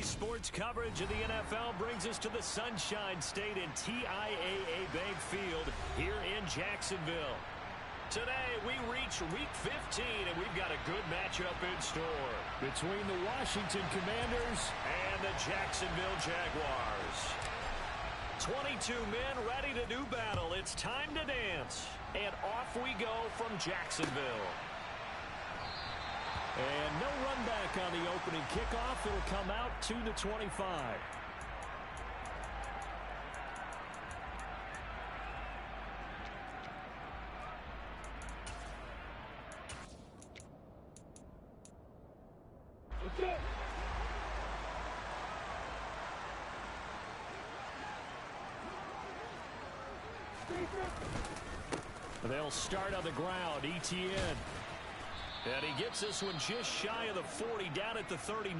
Sports coverage of the NFL brings us to the Sunshine State and TIAA Bank Field here in Jacksonville. Today, we reach Week 15, and we've got a good matchup in store between the Washington Commanders and the Jacksonville Jaguars. 22 men ready to do battle. It's time to dance. And off we go from Jacksonville. And no run back on the opening kickoff. It'll come out to the 25. Okay. They'll start on the ground. ETN. And he gets this one just shy of the 40, down at the 39.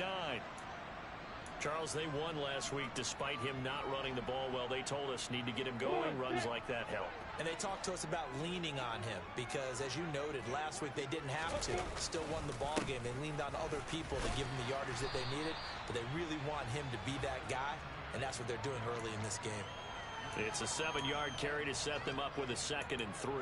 Charles, they won last week despite him not running the ball well. They told us need to get him going. Runs like that help. And they talked to us about leaning on him because, as you noted, last week they didn't have to. Still won the ball game. They leaned on other people to give him the yardage that they needed, but they really want him to be that guy, and that's what they're doing early in this game. It's a 7-yard carry to set them up with a 2nd and 3.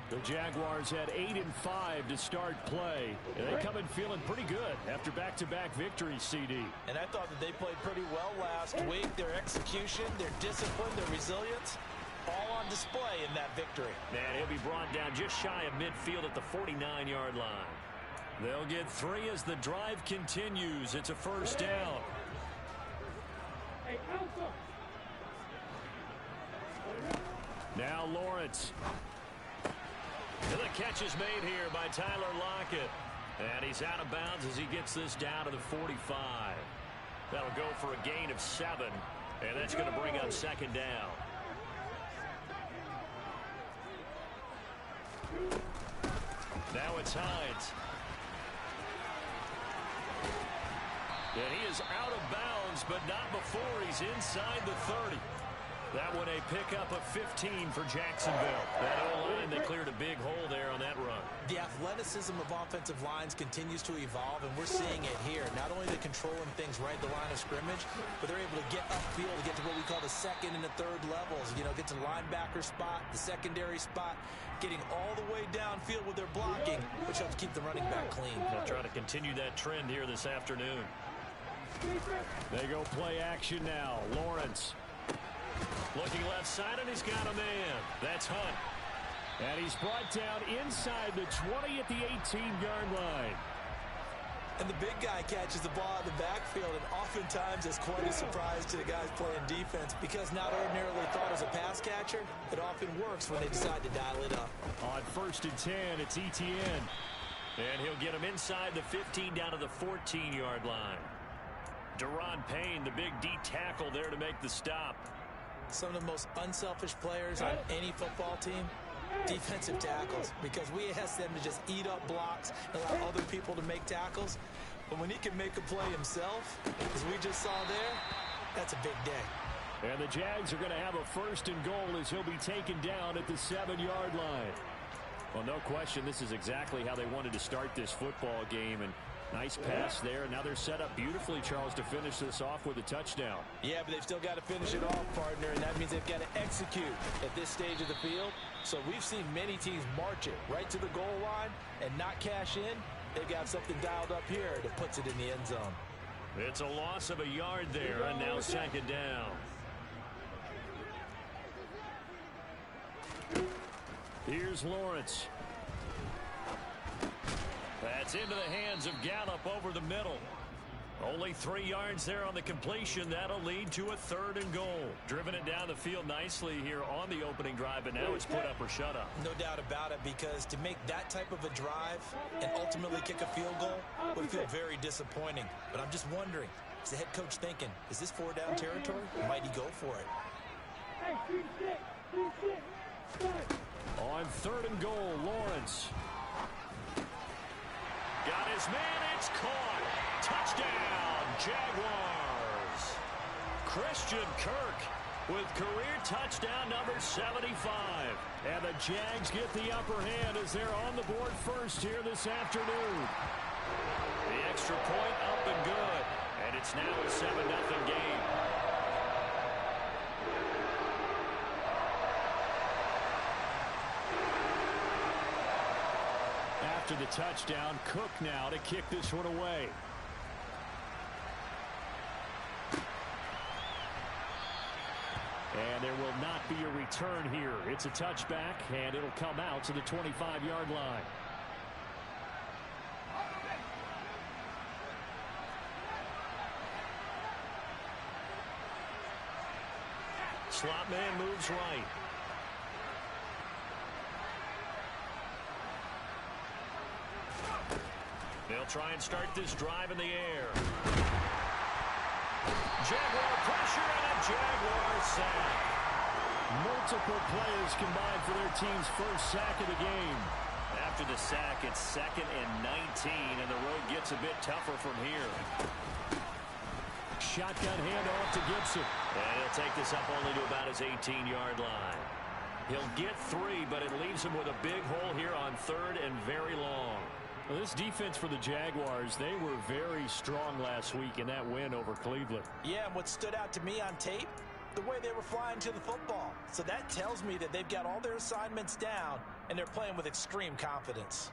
The Jaguars had 8 and 5 to start play. And they come in feeling pretty good after back-to-back victories, CD. And I thought that they played pretty well last week. Their execution, their discipline, their resilience, all on display in that victory. And he'll be brought down just shy of midfield at the 49-yard line. They'll get 3 as the drive continues. It's a first down. Hey, Alpha. Now Lawrence. And the catch is made here by Tyler Lockett. And he's out of bounds as he gets this down to the 45. That'll go for a gain of 7. And that's going to bring up 2nd down. Now it's Hines. And he is out of bounds, but not before he's inside the 30. That one a pickup of 15 for Jacksonville. That O-line, they cleared a big hole there on that run. The athleticism of offensive lines continues to evolve, and we're seeing it here. Not only are they controlling things right at the line of scrimmage, but they're able to get upfield to get to what we call the 2nd and the 3rd levels. You know, get to the linebacker spot, the secondary spot, getting all the way downfield with their blocking, which helps keep the running back clean. They'll try to continue that trend here this afternoon. They go play action now. Lawrence. Looking left side, and he's got a man. That's Hunt. And he's brought down inside the 20 at the 18-yard line. And the big guy catches the ball in the backfield, and oftentimes it's quite a surprise to the guys playing defense because not ordinarily thought as a pass catcher, it often works when they decide to dial it up. On 1st and 10, it's ETN. And he'll get him inside the 15 down to the 14-yard line. Deron Payne, the big D tackle there to make the stop. Some of the most unselfish players on any football team, defensive tackles, because we ask them to just eat up blocks and allow other people to make tackles. But when he can make a play himself, as we just saw there, that's a big day. And the Jags are going to have a 1st and goal as he'll be taken down at the 7-yard line. Well, no question, this is exactly how they wanted to start this football game. And nice pass there. Now they're set up beautifully, Charles, to finish this off with a touchdown. Yeah, but they've still got to finish it off, partner, and that means they've got to execute at this stage of the field. So we've seen many teams march it right to the goal line and not cash in. They've got something dialed up here that puts it in the end zone. It's a loss of a yard there, and now 2nd down. Here's Lawrence. That's into the hands of Gallup over the middle. Only 3 yards there on the completion. That'll lead to a 3rd and goal. Driven it down the field nicely here on the opening drive, but now it's put up or shut up. No doubt about it, because to make that type of a drive and ultimately kick a field goal would feel very disappointing. But I'm just wondering, is the head coach thinking, is this 4-down territory? Or might he go for it? On 3rd and goal, Lawrence. Got his man, it's caught. Touchdown, Jaguars. Christian Kirk with career touchdown number 75. And the Jags get the upper hand as they're on the board first here this afternoon. The extra point up and good. And it's now a 7-0 game. After the touchdown, Cook now to kick this one away. And there will not be a return here. It's a touchback, and it'll come out to the 25-yard line. Slot man moves right. They'll try and start this drive in the air. Jaguar pressure and a Jaguar sack. Multiple players combined for their team's first sack of the game. After the sack, it's 2nd and 19, and the road gets a bit tougher from here. Shotgun handoff to Gibson. And he'll take this up only to about his 18-yard line. He'll get 3, but it leaves him with a big hole here on 3rd and very long. Well, this defense for the Jaguars, they were very strong last week in that win over Cleveland. Yeah, and what stood out to me on tape, the way they were flying to the football. So that tells me that they've got all their assignments down, and they're playing with extreme confidence.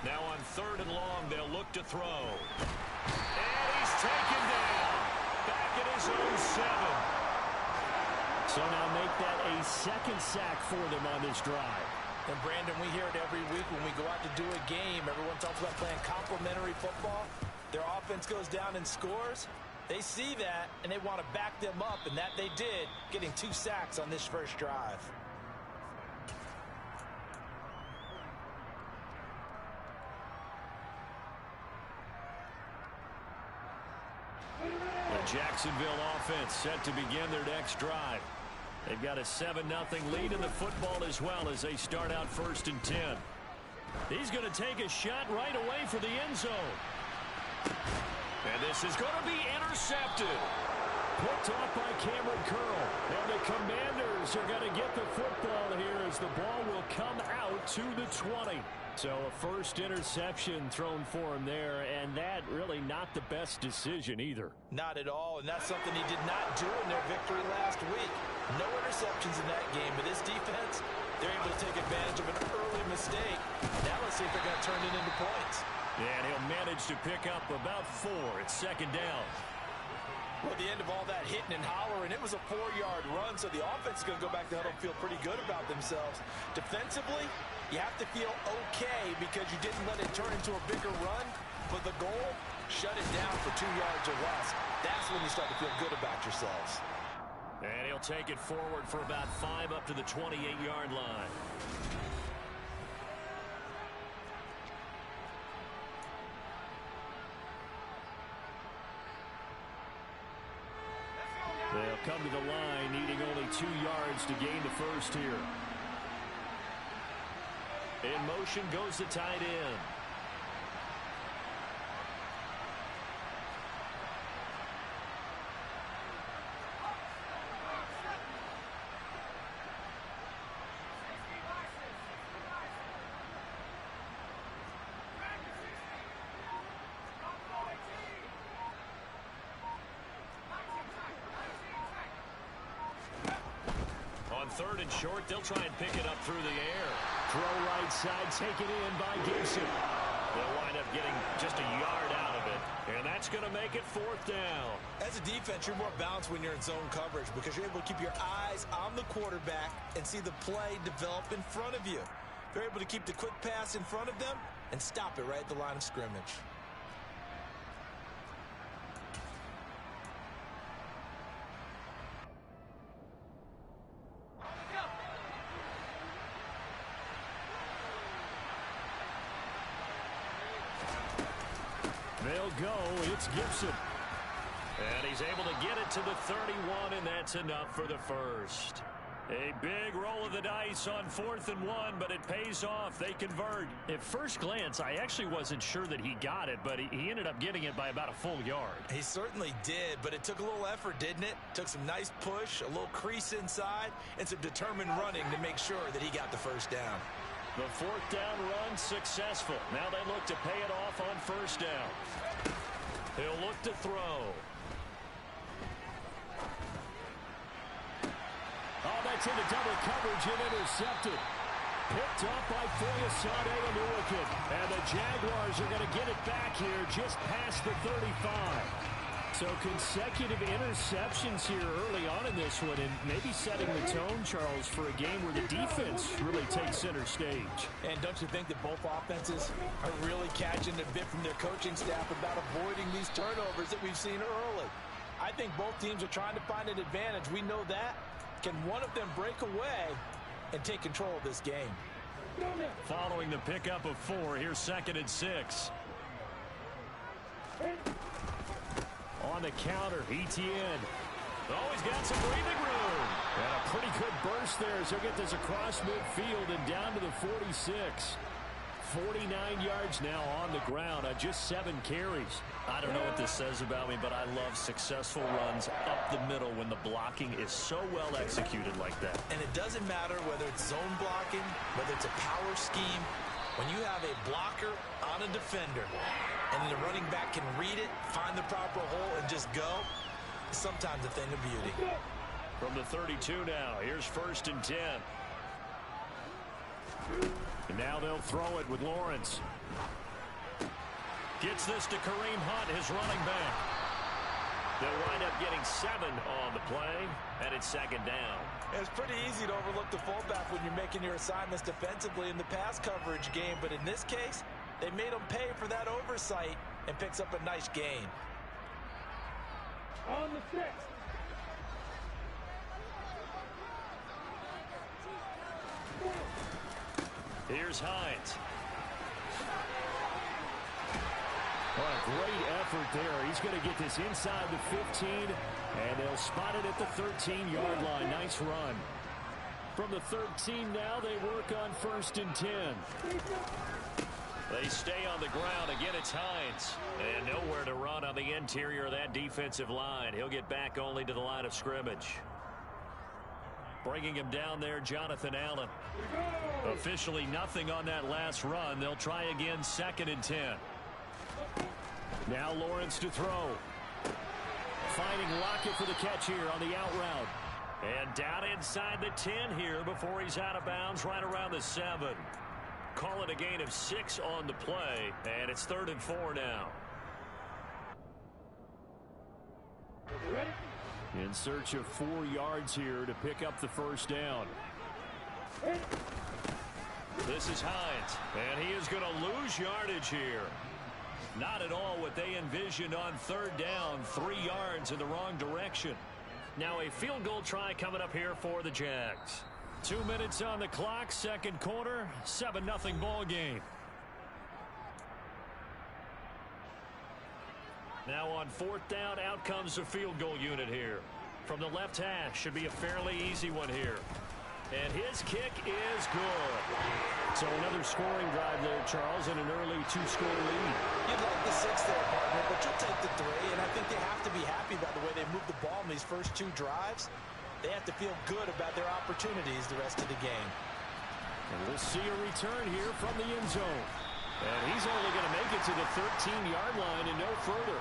Now on 3rd and long, they'll look to throw. And he's taken down. Back at his own 7. So now make that a 2nd sack for them on this drive. And Brandon, we hear it every week when we go out to do a game. Everyone talks about playing complementary football. Their offense goes down and scores. They see that, and they want to back them up, and that they did, getting 2 sacks on this first drive. The Jacksonville offense set to begin their next drive. They've got a 7-0 lead in the football as well as they start out 1st and 10. He's going to take a shot right away for the end zone. And this is going to be intercepted. Picked off by Cameron Curl. And the Commanders are going to get the football here as the ball will come out to the 20. So a first interception thrown for him there, and that really not the best decision either. Not at all, and that's something he did not do in their victory last week. No interceptions in that game, but this defense, they're able to take advantage of an early mistake. Now let's see if they're going to turn it into points. And he'll manage to pick up about 4. It's 2nd down. Well, at the end of all that hitting and hollering, it was a 4-yard run, so the offense is going to go back to huddle and feel pretty good about themselves. Defensively, you have to feel okay because you didn't let it turn into a bigger run, but the goal, shut it down for 2 yards or less. That's when you start to feel good about yourselves. And he'll take it forward for about 5 up to the 28-yard line. They'll come to the line needing only 2 yards to gain the first here. In motion goes the tight end. On 3rd and short, they'll try and pick it up through the air. Throw right side, taken in by Gibson. They'll wind up getting just a yard out of it, and that's going to make it 4th down. As a defense, you're more balanced when you're in zone coverage because you're able to keep your eyes on the quarterback and see the play develop in front of you. They're able to keep the quick pass in front of them and stop it right at the line of scrimmage. They'll go. It's Gibson. And he's able to get it to the 31, and that's enough for the first. A big roll of the dice on 4th and 1, but it pays off. They convert. At first glance, I actually wasn't sure that he got it, but he ended up getting it by about a full yard. He certainly did, but it took a little effort, didn't it? Took some nice push, a little crease inside, and some determined running to make sure that he got the first down. The 4th down run successful. Now they look to pay it off on 1st down. He'll look to throw. Oh, that's into double coverage and intercepted. Picked up by Foyesade Anuakin. And the Jaguars are going to get it back here just past the 35. So consecutive interceptions here early on in this one, and maybe setting the tone, Charles, for a game where the defense really takes center stage. And don't you think that both offenses are really catching a bit from their coaching staff about avoiding these turnovers that we've seen early? I think both teams are trying to find an advantage. We know that. Can one of them break away and take control of this game? Following the pickup of 4, here's 2nd and 6. On the counter, Etienne. Oh, he's got some breathing room. And a pretty good burst there as he'll get this across midfield and down to the 46. 49 yards now on the ground on just 7 carries. I don't know what this says about me, but I love successful runs up the middle when the blocking is so well executed like that. And it doesn't matter whether it's zone blocking, whether it's a power scheme. When you have a blocker on a defender and the running back can read it, find the proper hole, and just go, it's sometimes a thing of beauty. From the 32 now, here's 1st and 10. And now they'll throw it with Lawrence. Gets this to Kareem Hunt, his running back. They'll wind up getting 7 on the play, and it's 2nd down. It's pretty easy to overlook the fullback when you're making your assignments defensively in the pass coverage game, but in this case, they made him pay for that oversight and picks up a nice gain. On the 6. Here's Hines. What a great effort there. He's going to get this inside the 15, and they'll spot it at the 13-yard line. Nice run. From the 13 now, they work on 1st and 10. They stay on the ground. Again, it's Hines. And nowhere to run on the interior of that defensive line. He'll get back only to the line of scrimmage. Bringing him down there, Jonathan Allen. Officially nothing on that last run. They'll try again, 2nd and 10. Now Lawrence to throw. Finding Lockett for the catch here on the out route. And down inside the 10 here before he's out of bounds, right around the 7. Call it a gain of 6 on the play, and it's 3rd and 4 now. Ready? In search of 4 yards here to pick up the 1st down. This is Hines, and he is going to lose yardage here. Not at all what they envisioned on 3rd down, 3 yards in the wrong direction. Now a field goal try coming up here for the Jags. 2 minutes on the clock, 2nd quarter, 7-0 ball game. Now on 4th down, out comes the field goal unit here. From the left hash, should be a fairly easy one here. And his kick is good. So another scoring drive there, Charles, and an early 2-score lead. You'd like the 6 there, partner, but you'll take the 3, and I think they have to be happy by the way they moved the ball in these first 2 drives. They have to feel good about their opportunities the rest of the game. And we'll see a return here from the end zone. And he's only going to make it to the 13-yard line and no further.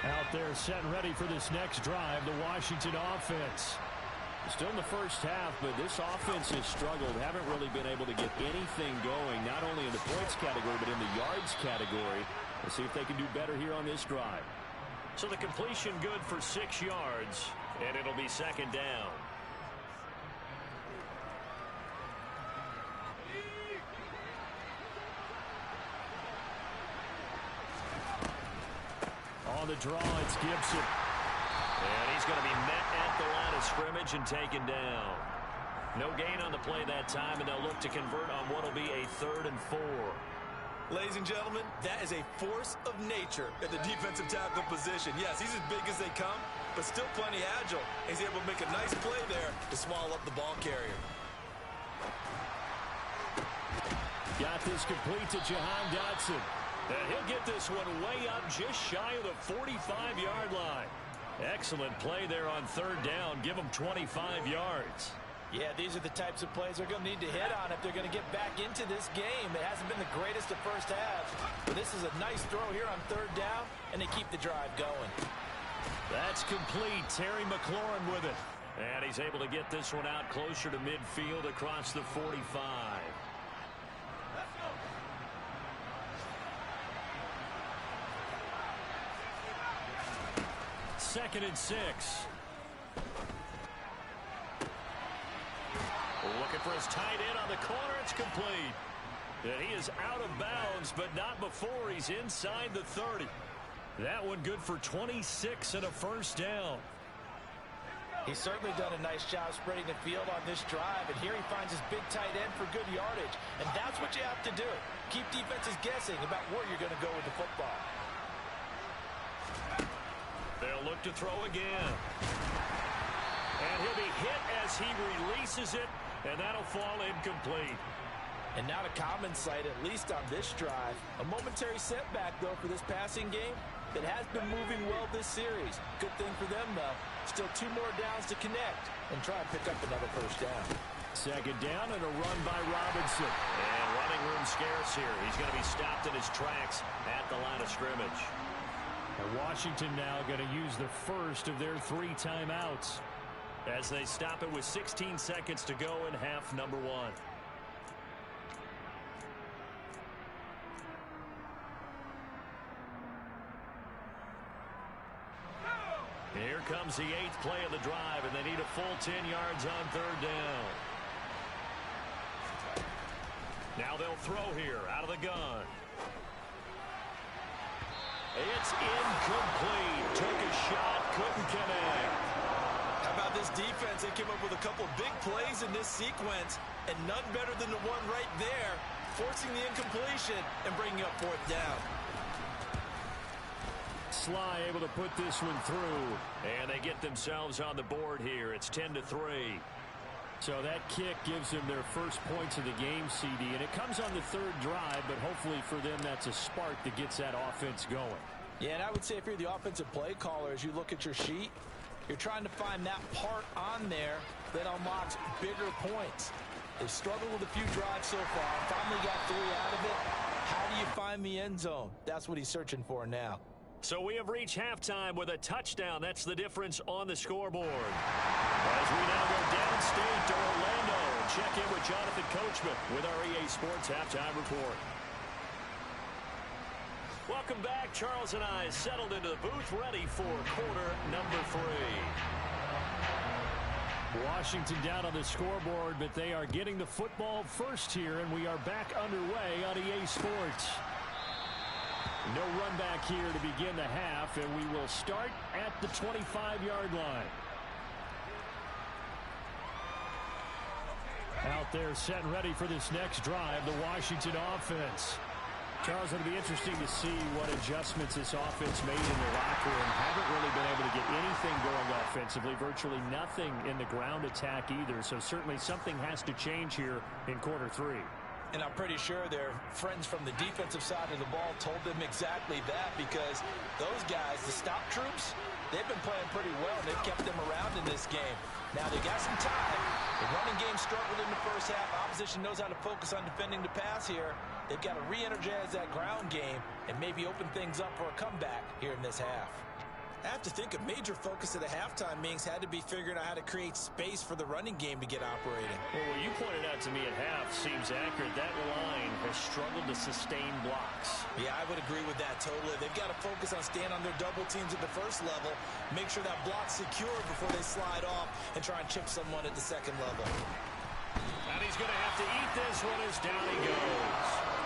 Out there set and ready for this next drive, the Washington offense. Still in the first half, but this offense has struggled. Haven't really been able to get anything going, not only in the points category, but in the yards category. Let's see if they can do better here on this drive. So the completion good for 6 yards, and it'll be 2nd down. On the draw, it's Gibson. And he's going to be met at the line of scrimmage and taken down. No gain on the play that time, and they'll look to convert on what will be a 3rd and 4. Ladies and gentlemen, that is a force of nature at the defensive tackle position. Yes, he's as big as they come, but still plenty agile. He's able to make a nice play there to swallow up the ball carrier. Got this complete to Jahan Dotson. And he'll get this one way up just shy of the 45-yard line. Excellent play there on third down. Give them 25 yards. Yeah, these are the types of plays they're going to need to hit on if they're going to get back into this game. It hasn't been the greatest of first halves, but this is a nice throw here on third down, and they keep the drive going. That's complete. Terry McLaurin with it. And he's able to get this one out closer to midfield across the 45. Second and 6. Looking for his tight end on the corner. It's complete. And he is out of bounds, but not before he's inside the 30. That one good for 26 and a first down. He's certainly done a nice job spreading the field on this drive, and here he finds his big tight end for good yardage. And that's what you have to do. Keep defenses guessing about where you're going to go with the football. They'll look to throw again. And he'll be hit as he releases it, and that'll fall incomplete. And not a common sight, at least on this drive. A momentary setback, though, for this passing game that has been moving well this series. Good thing for them, though. Still 2 more downs to connect and try and pick up another first down. Second down and a run by Robinson. And running room scarce here. He's going to be stopped in his tracks at the line of scrimmage. And Washington now going to use the first of their 3 timeouts as they stop it with 16 seconds to go in half number 1. Here comes the 8th play of the drive, and they need a full 10 yards on third down. Now they'll throw here out of the gun. It's incomplete. Took a shot, couldn't connect. How about this defense? They came up with a couple big plays in this sequence, and none better than the one right there, forcing the incompletion and bringing up fourth down. Sly able to put this one through. And they get themselves on the board here. It's 10-3. So that kick gives them their first points of the game, CD. And it comes on the third drive, but hopefully for them that's a spark that gets that offense going. Yeah, and I would say if you're the offensive play caller, as you look at your sheet, you're trying to find that part on there that unlocks bigger points. They've struggled with a few drives so far. Finally got 3 out of it. How do you find the end zone? That's what he's searching for now. So we have reached halftime with a touchdown. That's the difference on the scoreboard. As we now go downstate to Orlando and check in with Jonathan Coachman with our EA Sports Halftime Report. Welcome back. Charles and I settled into the booth, ready for quarter number 3. Washington down on the scoreboard, but they are getting the football first here, and we are back underway on EA Sports. No run back here to begin the half, and we will start at the 25-yard line. Out there set and ready for this next drive, the Washington offense. Charles, it'll be interesting to see what adjustments this offense made in the locker room. Haven't really been able to get anything going offensively, virtually nothing in the ground attack either, so certainly something has to change here in quarter 3. And I'm pretty sure their friends from the defensive side of the ball told them exactly that, because those guys, the stop troops, they've been playing pretty well, and they've kept them around in this game. Now, they got some time. The running game struggled in the first half. Opposition knows how to focus on defending the pass here. They've got to re-energize that ground game and maybe open things up for a comeback here in this half. I have to think a major focus of the halftime meetings had to be figuring out how to create space for the running game to get operating. Well, what you pointed out to me at half seems accurate. That line has struggled to sustain blocks. Yeah, I would agree with that totally. They've got to focus on staying on their double teams at the first level, make sure that block's secure before they slide off and try and chip someone at the second level. And he's going to have to eat this one as down he goes.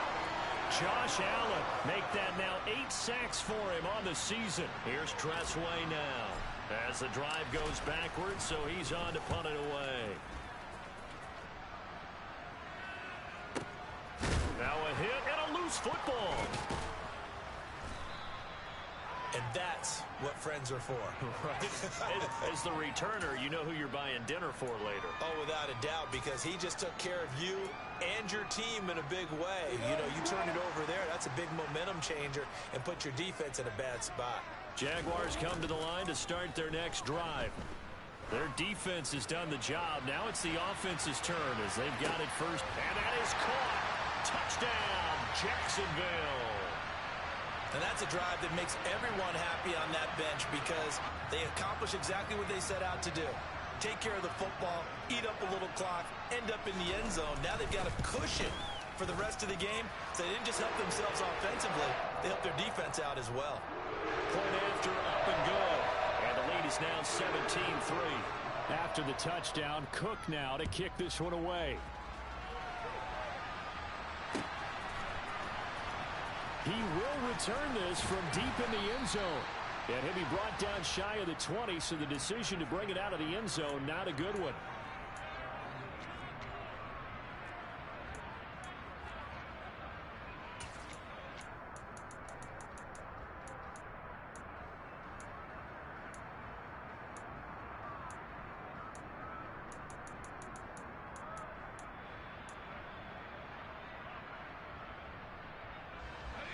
Josh Allen make that now 8 sacks for him on the season. Here's Tressway now as the drive goes backwards, so he's on to punt it away. Now a hit and a loose football. And that's what friends are for. Right. As the returner, you know who you're buying dinner for later. Oh, without a doubt, because he just took care of you and your team in a big way. You know, you turn it over there, that's a big momentum changer, and put your defense in a bad spot. Jaguars come to the line to start their next drive. Their defense has done the job. Now it's the offense's turn as they've got it first. And that is caught. Touchdown, Jacksonville. And that's a drive that makes everyone happy on that bench because they accomplish exactly what they set out to do. Take care of the football, eat up a little clock, end up in the end zone. Now they've got a cushion for the rest of the game. So they didn't just help themselves offensively, they helped their defense out as well. Point after, up and good. And the lead is now 17-3. After the touchdown, Cook now to kick this one away. He will return this from deep in the end zone. And he'll be brought down shy of the 20, so the decision to bring it out of the end zone, not a good one.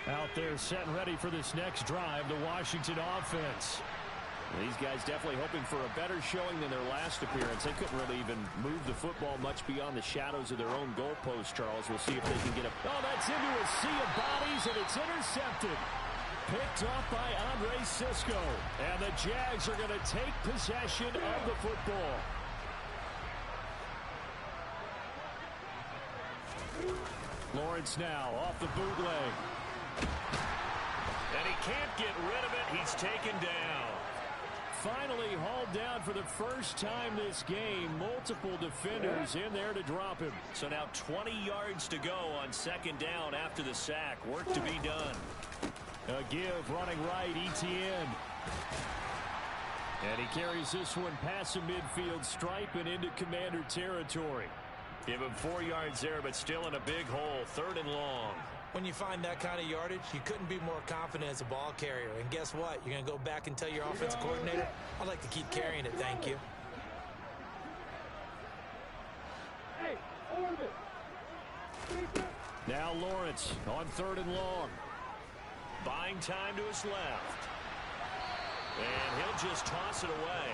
Out there set and ready for this next drive, the Washington offense. These guys definitely hoping for a better showing than their last appearance. They couldn't really even move the football much beyond the shadows of their own goalpost, Charles. We'll see if they can get a... Oh, that's into a sea of bodies, and it's intercepted. Picked off by Andre Sisco. And the Jags are going to take possession of the football. Lawrence now off the bootleg. And he can't get rid of it. He's taken down. Finally hauled down for the first time this game. Multiple defenders in there to drop him. So now 20 yards to go on second down after the sack. Work to be done. A give running right, Etienne. And he carries this one past the midfield stripe and into Commander territory. Give him 4 yards there, but still in a big hole. Third and long. When you find that kind of yardage, you couldn't be more confident as a ball carrier. And guess what? You're going to go back and tell your offensive coordinator, I'd like to keep carrying it, thank you. Now Lawrence on third and long. Buying time to his left. And he'll just toss it away.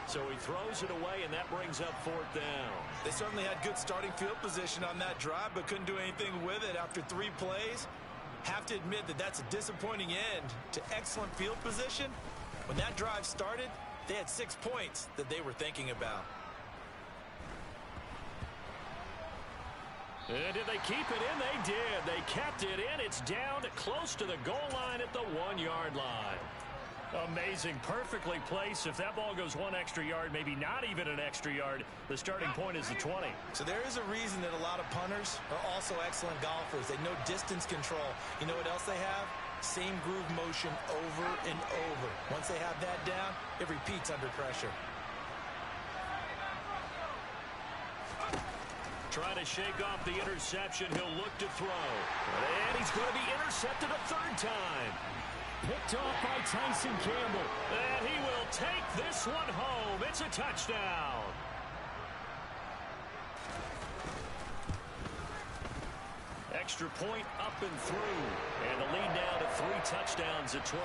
So he throws it away, and that brings up fourth down. They certainly had good starting field position on that drive, but couldn't do anything with it after 3 plays. Have to admit that that's a disappointing end to excellent field position. When that drive started, they had 6 points that they were thinking about. And did they keep it in? They did. They kept it in. It's down close to the goal line at the 1-yard line. Amazing. Perfectly placed. If that ball goes 1 extra yard, maybe not even an extra yard, the starting point is the 20. So there is a reason that a lot of punters are also excellent golfers. They know distance control. You know what else they have? Same groove motion over and over. Once they have that down, it repeats under pressure. Trying to shake off the interception. He'll look to throw. And he's going to be intercepted a third time. Picked off by Tyson Campbell. And he will take this one home. It's a touchdown. Extra point up and through. And the lead now to 3 touchdowns at 21.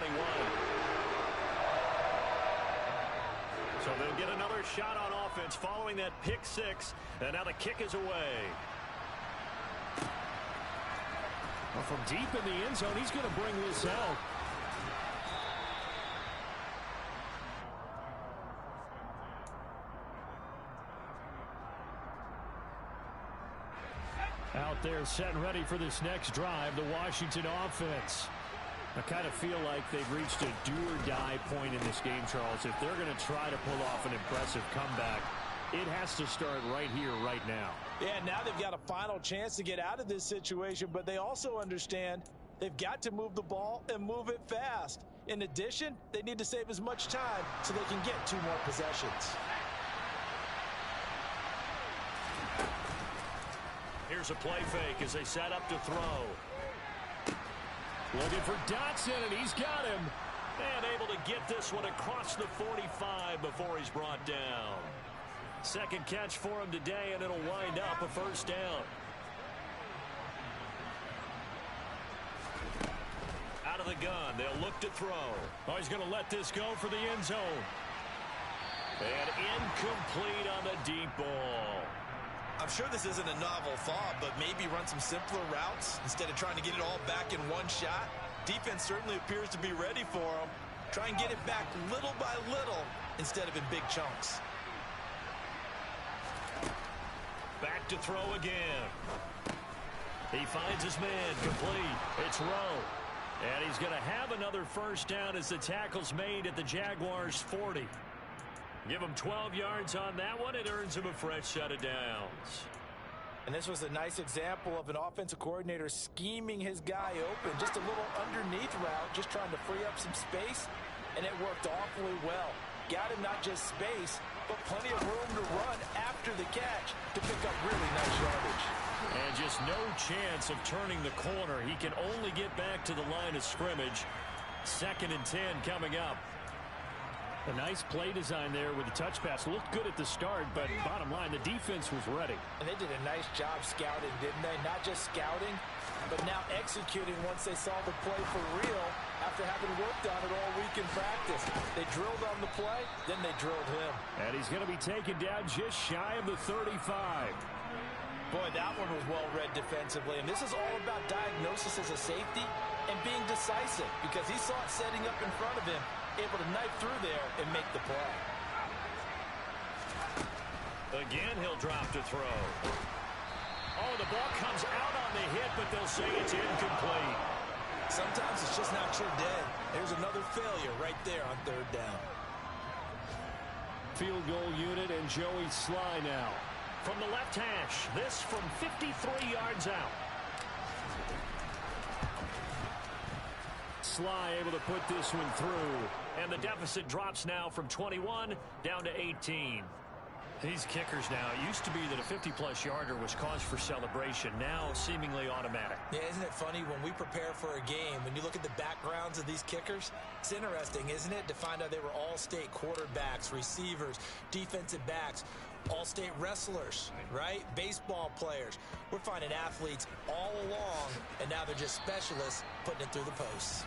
So they'll get another shot on offense following that pick 6. And now the kick is away. Well, from deep in the end zone, he's going to bring this out. Out there set and ready for this next drive, the Washington offense. I kind of feel like they've reached a do-or-die point in this game, Charles. If they're going to try to pull off an impressive comeback, it has to start right here, right now. Yeah, now they've got a final chance to get out of this situation, but they also understand they've got to move the ball and move it fast. In addition, they need to save as much time so they can get 2 more possessions. Here's a play fake as they set up to throw. Looking for Dotson, and he's got him. And able to get this one across the 45 before he's brought down. Second catch for him today, and it'll wind up a first down. Out of the gun, they'll look to throw. Oh, he's going to let this go for the end zone. And incomplete on the deep ball. I'm sure this isn't a novel thought, but maybe run some simpler routes instead of trying to get it all back in one shot. Defense certainly appears to be ready for him. Try and get it back little by little instead of in big chunks. Back to throw again. He finds his man complete. It's Rowe. And he's going to have another first down as the tackle's made at the Jaguars' 40. Give him 12 yards on that one. It earns him a fresh set of downs. And this was a nice example of an offensive coordinator scheming his guy open. Just a little underneath route, just trying to free up some space, and it worked awfully well. Got him not just space, but plenty of room to run after the catch to pick up really nice yardage. And just no chance of turning the corner. He can only get back to the line of scrimmage. 2nd and 10 coming up. A nice play design there with the touch pass. Looked good at the start, but bottom line, the defense was ready. And they did a nice job scouting, didn't they? Not just scouting, but now executing once they saw the play for real after having worked on it all week in practice. They drilled on the play, then they drilled him. And he's going to be taken down just shy of the 35. Boy, that one was well read defensively. And this is all about diagnosis as a safety and being decisive because he saw it setting up in front of him, able to knife through there and make the play. Again, he'll drop to throw. Oh, the ball comes out on the hit, but they'll say it's incomplete. Sometimes it's just not your day. There's another failure right there on 3rd down. Field goal unit and Joey Sly now. From the left hash, this from 53 yards out. Sly able to put this one through. And the deficit drops now from 21 down to 18. These kickers now, it used to be that a 50-plus yarder was cause for celebration. Now seemingly automatic. Yeah, isn't it funny when we prepare for a game, when you look at the backgrounds of these kickers, it's interesting, isn't it, to find out they were all-state quarterbacks, receivers, defensive backs, all-state wrestlers, right? Baseball players. We're finding athletes all along, and now they're just specialists putting it through the posts.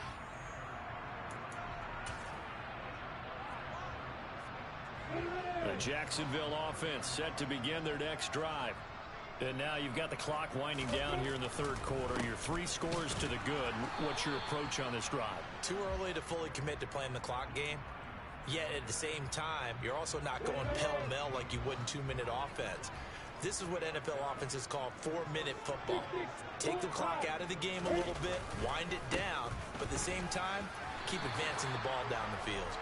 The Jacksonville offense set to begin their next drive. And now you've got the clock winding down here in the 3rd quarter. Your 3 scores to the good. What's your approach on this drive? Too early to fully commit to playing the clock game. Yet at the same time, you're also not going pell-mell like you would in 2-minute offense. This is what NFL offenses call 4-minute football. Take the clock out of the game a little bit, wind it down, but at the same time, keep advancing the ball down the field.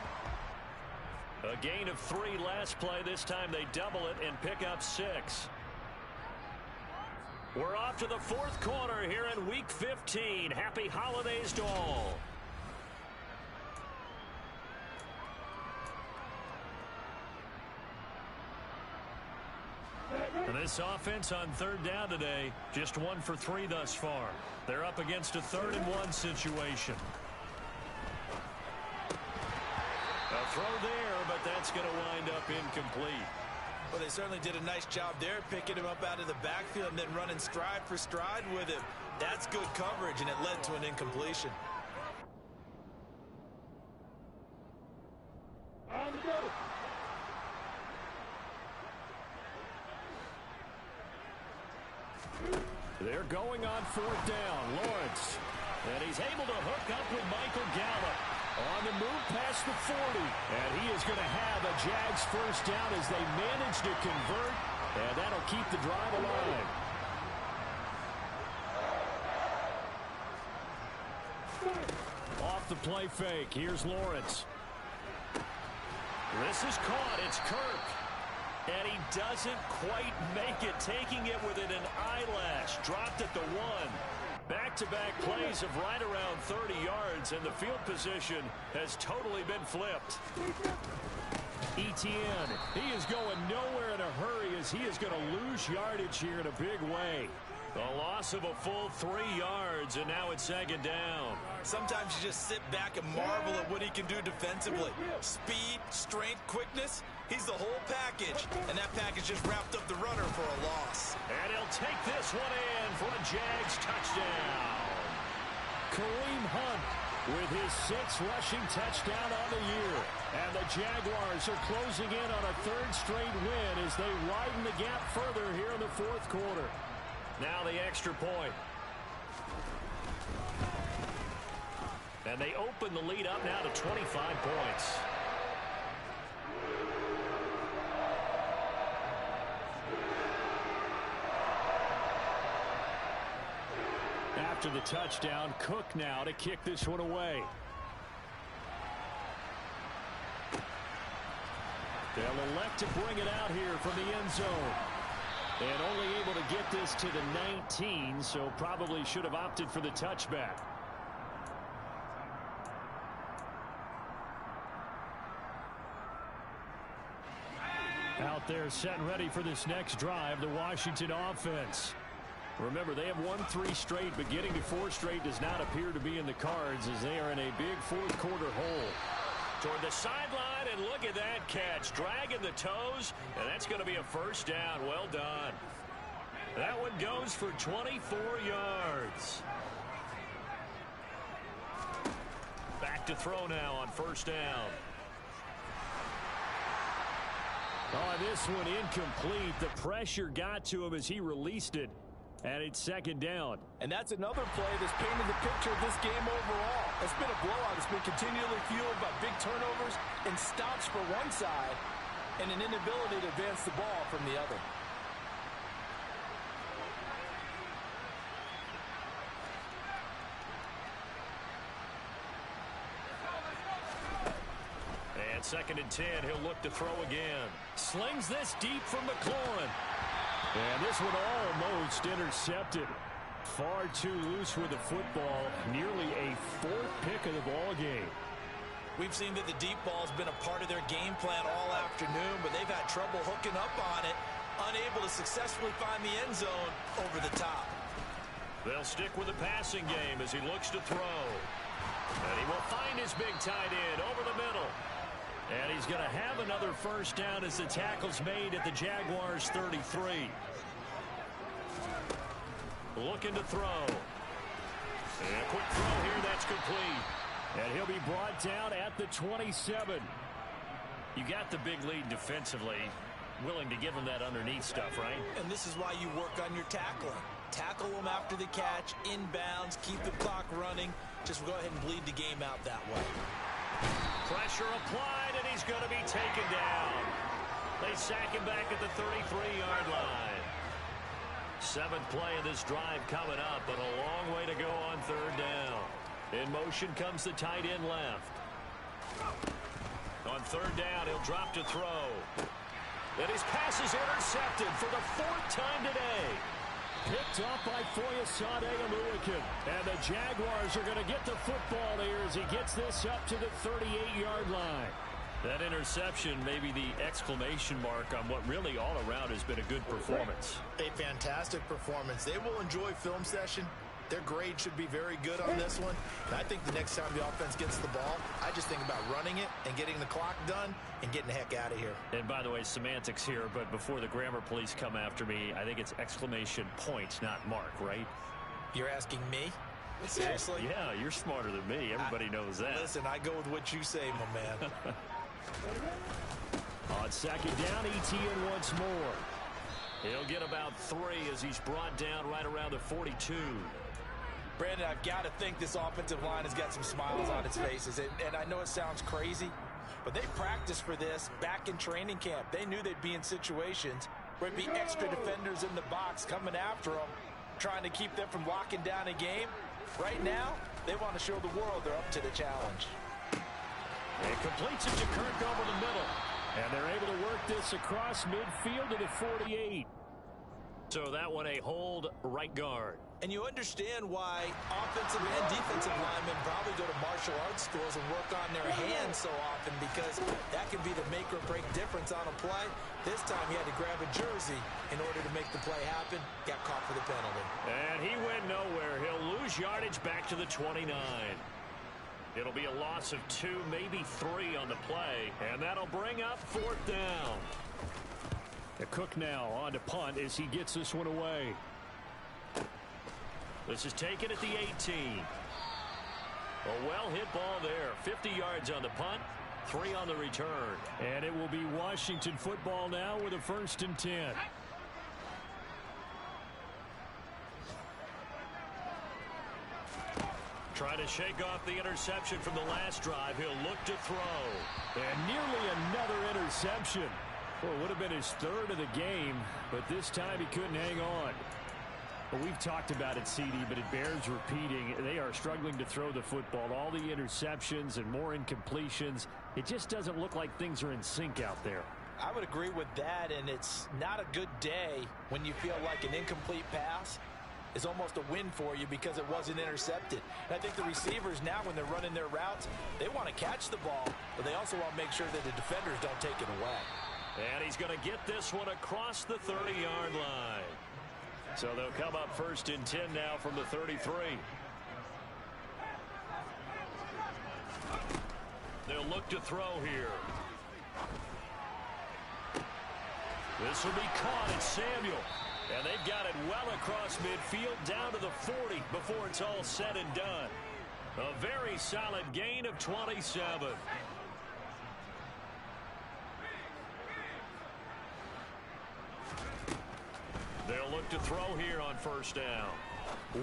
A gain of 3 last play. This time they double it and pick up 6. We're off to the 4th quarter here in Week 15. Happy holidays to all. And this offense on 3rd down today, just 1 for 3 thus far. They're up against a 3rd and 1 situation. A throw there, but that's going to wind up incomplete. Well, they certainly did a nice job there, picking him up out of the backfield and then running stride for stride with him. That's good coverage, and it led to an incompletion. They're going on 4th down. Lawrence. And he's able to hook up with Michael Gallup. On the move past the 40. And he is going to have a Jags first down as they manage to convert. And that'll keep the drive alive. Off the play fake. Here's Lawrence. This is caught. It's Kirk. And he doesn't quite make it, taking it within an eyelash. Dropped at the 1. Back-to-back plays of right around 30 yards, and the field position has totally been flipped. Etienne, he is going nowhere in a hurry as he is going to lose yardage here in a big way. A loss of a full 3 yards, and now it's second down. Sometimes you just sit back and marvel at what he can do defensively. Speed, strength, quickness, he's the whole package. And that package just wrapped up the runner for a loss. And he'll take this one in for a Jags touchdown. Kareem Hunt with his 6th rushing touchdown on the year. And the Jaguars are closing in on a 3rd straight win as they widen the gap further here in the 4th quarter. Now the extra point. And they open the lead up now to 25 points. After the touchdown, Cook now to kick this one away. They'll elect to bring it out here from the end zone. And only able to get this to the 19, so probably should have opted for the touchback. Out there set and ready for this next drive, the Washington offense. Remember, they have won 3 straight, but getting to 4 straight does not appear to be in the cards as they are in a big 4th quarter hole. Toward the sideline, and look at that catch. Dragging the toes, and that's going to be a first down. Well done. That one goes for 24 yards. Back to throw now on first down. Oh, this one incomplete. The pressure got to him as he released it. And it's second down. And that's another play that's painted the picture of this game overall. It's been a blowout. It's been continually fueled by big turnovers and stops for one side and an inability to advance the ball from the other. And second and 10, he'll look to throw again. Slings this deep from McLaurin. And this one almost intercepted. Far too loose with the football. Nearly a 4th pick of the ball game. We've seen that the deep ball's been a part of their game plan all afternoon, but they've had trouble hooking up on it, unable to successfully find the end zone over the top. They'll stick with the passing game as he looks to throw. And he will find his big tight end over the middle. And he's going to have another first down as the tackle's made at the Jaguars' 33. Looking to throw. And a quick throw here, that's complete. And he'll be brought down at the 27. You got the big lead defensively. Willing to give him that underneath stuff, right? And this is why you work on your tackling. Tackle them after the catch, inbounds, keep the clock running. Just go ahead and bleed the game out that way. Pressure applied, and he's going to be taken down. They sack him back at the 33-yard line. 7th play of this drive coming up, but a long way to go on third down. In motion comes the tight end left. On third down, he'll drop to throw. And his pass is intercepted for the 4th time today. Picked off by Foyesade Aluakin. And the Jaguars are going to get the football here as he gets this up to the 38-yard line. That interception may be the exclamation mark on what really all around has been a good performance. A fantastic performance. They will enjoy film session. Their grade should be very good on this one. And I think the next time the offense gets the ball, I just think about running it and getting the clock done and getting the heck out of here. And by the way, semantics here, but before the grammar police come after me, I think it's exclamation point, not mark, right? You're asking me? Seriously? Yeah, you're smarter than me. Everybody knows that. Listen, I go with what you say, my man. On second down, Etienne once more. He'll get about 3 as he's brought down right around the 42. Brandon, I've got to think this offensive line has got some smiles on its faces. And I know it sounds crazy, but they practiced for this back in training camp. They knew they'd be in situations where it'd be extra defenders in the box coming after them, trying to keep them from locking down a game. Right now, they want to show the world they're up to the challenge. And completes it to Kirk over the middle. And they're able to work this across midfield to the 48. So that one a hold right guard. And you understand why offensive and defensive linemen probably go to martial arts schools and work on their hands so often, because that can be the make or break difference on a play. This time he had to grab a jersey in order to make the play happen. Got caught for the penalty. And he went nowhere. He'll lose yardage back to the 29. It'll be a loss of 2, maybe 3 on the play. And that'll bring up 4th down. The Cook now on to punt as he gets this one away. This is taken at the 18. A well-hit ball there. 50 yards on the punt, 3 on the return. And it will be Washington football now with a 1st and 10. Trying to shake off the interception from the last drive. He'll look to throw. And nearly another interception. Well, it would have been his 3rd of the game, but this time he couldn't hang on. Well, we've talked about it, CD, but it bears repeating. They are struggling to throw the football. All the interceptions and more incompletions. It just doesn't look like things are in sync out there. I would agree with that, and it's not a good day when you feel like an incomplete pass is almost a win for you because it wasn't intercepted. And I think the receivers now, when they're running their routes, they want to catch the ball, but they also want to make sure that the defenders don't take it away. And he's going to get this one across the 30-yard line. So they'll come up 1st and 10 now from the 33. They'll look to throw here. This will be caught at Samuel. And they've got it well across midfield down to the 40 before it's all said and done. A very solid gain of 27. They'll look to throw here on 1st down.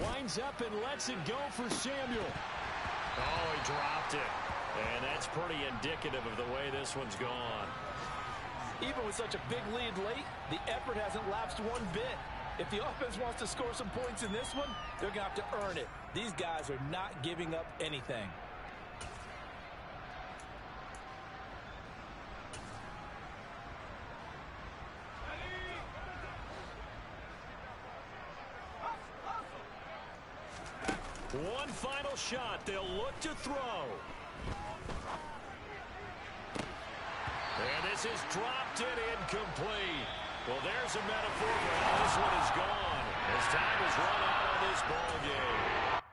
Winds up and lets it go for Samuel. Oh, he dropped it. And that's pretty indicative of the way this one's gone. Even with such a big lead late, the effort hasn't lapsed one bit. If the offense wants to score some points in this one, they're going to have to earn it. These guys are not giving up anything. One final shot. They'll look to throw. And this is dropped and incomplete. Well, there's a metaphor for how this one is gone, as time has run out on this ball game.